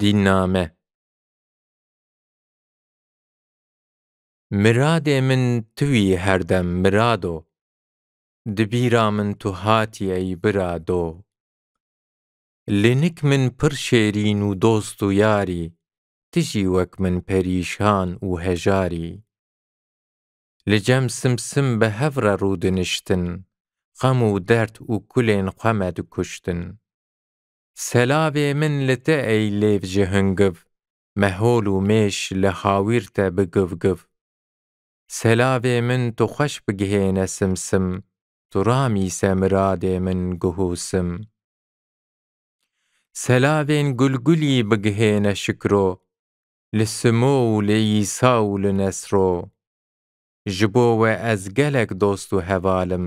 دیننامە مرادێ من توی هەردەم مرادۆ دبیرا من تو هاتی ئەی برادۆ لنک من پڕ شێرین و دۆست و یاری تژی وەک من پەریشان و هەژاری لەجەم سمسم بە هەڤرە ڕوودنیشتن غەم و دەرد و کولێن خوەمە دکوشتن سەلاوێ من لە تە ئەی لێڤژە هەنگڤ مەهۆڵ و مێش لە هاویرتە بگڤگڤ سەلاوێ من تو خۆش بگهێنە سمسم تو ڕامیسە مرادێ من گوهوسم سەلاوێن گولگولی بگهێنە شکرۆ لە سمۆ و لە ئیسا و لە نەسرۆ ji bo we ez gelek dost û hevalim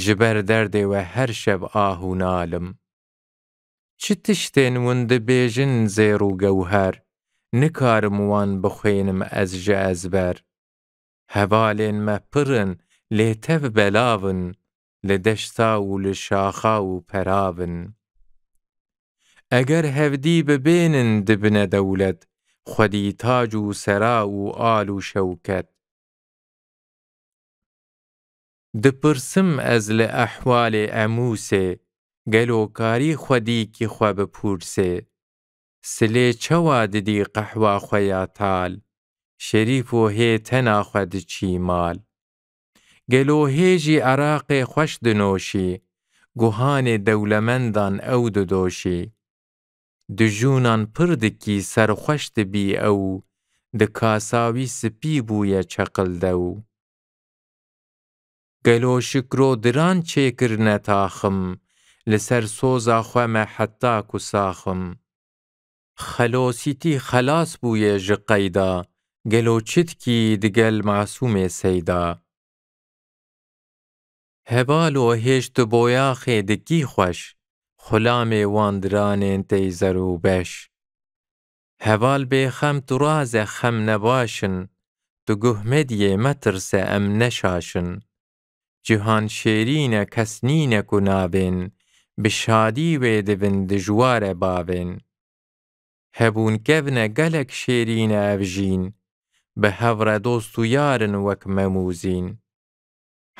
ji ber derdê we her şev ah û nalim çi tiştên win dibêjin zêr û gewher nikarim wan bixwênim ez ji ezber hevalên me pir in lê tev belav in li deşta û li şaxa û perav in eger hevdî bibênin dibine dewlet xwedî tac û sera û al û şewket dipirsim ez li ehwalê emûsê gelo karî xwedîkî xwe bipûrsê silê çawa didî qehwa xwe ya tal şerîf û hê tena xwe diçî mal gelo hêjî Iraqê xweş dinoşî guhanê dewlemendan ew didoşî di jûnan pir dikî serxweş dibî ew di kasawî spî bûye çeqildew gelo şikro diran çêkirine taxim li ser soza xwe me heta ku saxim xelosîtî xelas bûye ji qeyda gelo çitkî digel masûmê seyda heval û hêj tu boyaxê dikî xweş xulamê wan diranên tey zer û beş heval bêxem tu raze xem nebaşin tu guh medyê metirse em neşaşin cihan şêrîn e kes nîne ku nabên bi şadî wê dibin dijwar e bavên hebûnkevne gelek şêrîn e ev jîn bi hevre dost û yarin wek memûzîn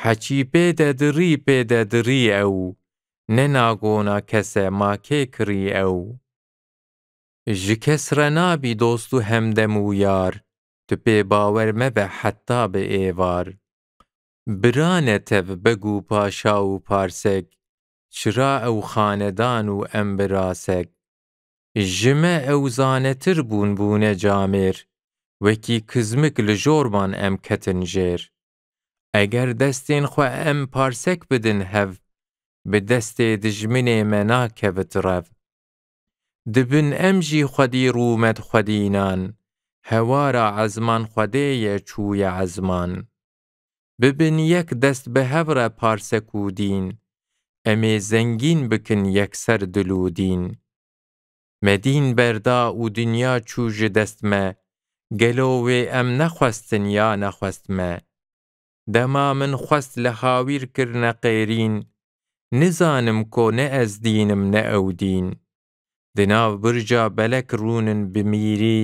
heçî pêde dirî ew nenagona kes e ma kê kirî ew ji kes re nabî dost û hemdem û yar tu pê bawer mebe heta bi êvar birane tev beg û paşa û parsek çira ew xanedan û em birasek ji me ew zanetir bûn bûne camêr wekî kizmik li jorban em ketin jêr eger destên xwe em parsek bidin hev bi destê dijminê me nakevit rev dibin em jî xwedî rûmet xwedînan hewara ezman xwedê ye çûye ezman bibin yek dest bi hev re parsek û dîn em ê zengîn bikin yekser dil û dîn me dîn berda û dinya çû ji dest me gelo wê em nexwestin ya nexwest me dema min xwest li hawîr kirine qêrîn nizanim ko ne ez dînim ne ew dîn di nav birca belek rûnin bi mîrî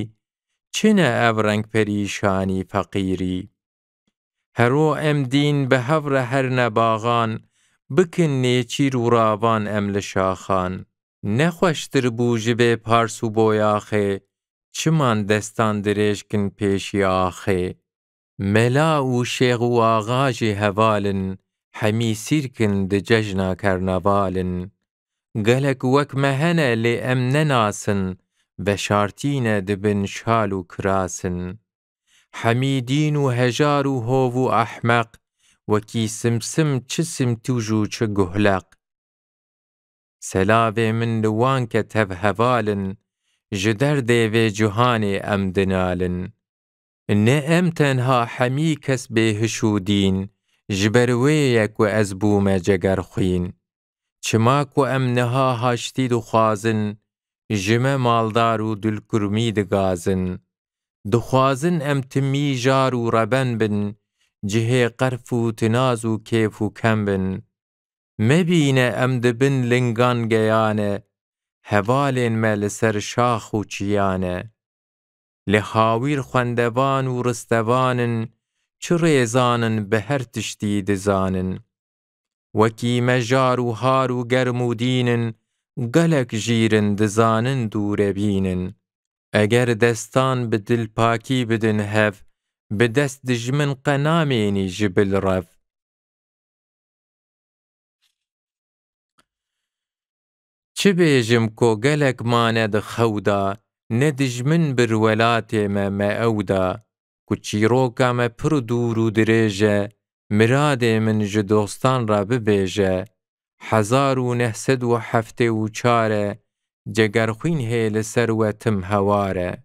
çine ev reng perîşanî feqîrî hero em dîn bi hev re her ne baxan bikin nêçîr û ravan em li şaxan nexweştir bû ji bê pars û boyaxê çiman destan dirêjkin pêşî axê mela û şêx û axa jî hevalin hemî sîrkin di cejna kernevalin gelek wek me hene lê em nenasin veşartîne dibin şal û kirasin hemî dîn û hejar û hov û ehmeq wekî simsim çi simtûj û çi guhleq selavê min li wan ke tev hevalin ji derdê vê cihanê em dinalin ne em tenha hemî kes bêhiş û dîn ji ber wê ye ku ez bûme cegerxwîn çima ku em niha haştî dixwazin ji me maldar û dilkurmî digazin dixwazin em timî jar û reben bin cihê qerf û tinaz û kêf û kem bin mebîne em dibin lingan geyane هەواڵێن مە لەسەر شاخ و چیانە لە هاویر خوێندەوان و ڕستەوانن چ ڕێزانن بە هەر تشتی دزانن وەکی مەژار و هار و گەرم و دینن گەلێک ژیرن دزانن دوورە بینن ئەگەر دەستان بە دڵپاکی بدن هەف بە دەست دژمن قەنامێنی ji bilrev çi bêjim ko gelek mane di xewda ne dijmin bir welatê me ewda ku çîroka me pir dûr û dirêj e miradê min ji dostan re bibêje 1974 cegerxwîn hê li ser we tim hewar e